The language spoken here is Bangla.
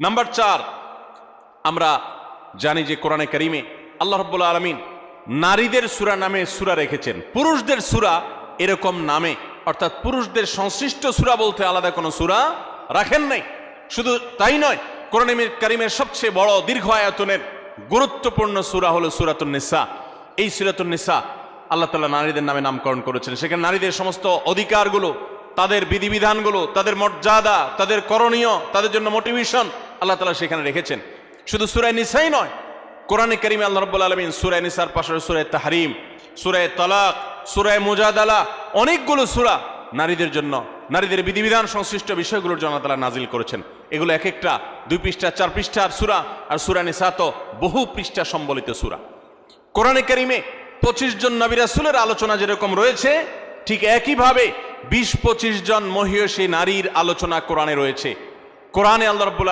নাম্বার 4, আমরা জানি যে কোরআনে কারিমে আল্লাহ রাব্বুল আলামিন নারীদের সূরা নামে সূরা রেখেছেন, পুরুষদের সূরা এরকম নামে অর্থাৎ পুরুষদের সংশ্লিষ্ট সূরা বলতে আলাদা কোনো সূরা রাখেন নাই। শুধু তাই নয়, কোরআনে কারিমের সবচেয়ে বড় দীর্ঘ আয়াতনের গুরুত্বপূর্ণ সূরা হলো সূরাতুন নিসা। এই সূরাতুন নিসা আল্লাহ তাআলা নারীদের নামে নামকরণ করেছেন। সেখানে নারীদের সমস্ত অধিকারগুলো, তাদের বিধিবিধানগুলো, তাদের মর্যাদা, তাদের করণীয়, তাদের জন্য মোটিভেশন আল্লাহ তাআলা সেখানে রেখেছেন। শুধু সূরা নিসাই নয়, কোরআনে কারিমে আল্লাহ রাব্বুল আলামিন সূরা নিসার পাশে সূরা তাহরিম, সূরা তালাক, সূরা মুজাদালা, অনেকগুলো সূরা নারীদের জন্য, নারীদের বিধিবিধান সংশ্লিষ্ট বিষয়গুলোর জন্য আল্লাহ তাআলা নাজিল করেছেন। এগুলো এক একটা 2 পৃষ্ঠা 4 পৃষ্ঠার সূরা, আর সূরা নিসা তো বহু পৃষ্ঠা সম্বলিত সূরা। কোরআনে কারিমে 25 জন নবী রাসূলের আলোচনা যেরকম রয়েছে, ঠিক একইভাবে 20-25 জন মহিয়সী নারীর আলোচনা কোরআনে রয়েছে। কোরআনে আল্লাহ রাব্বুল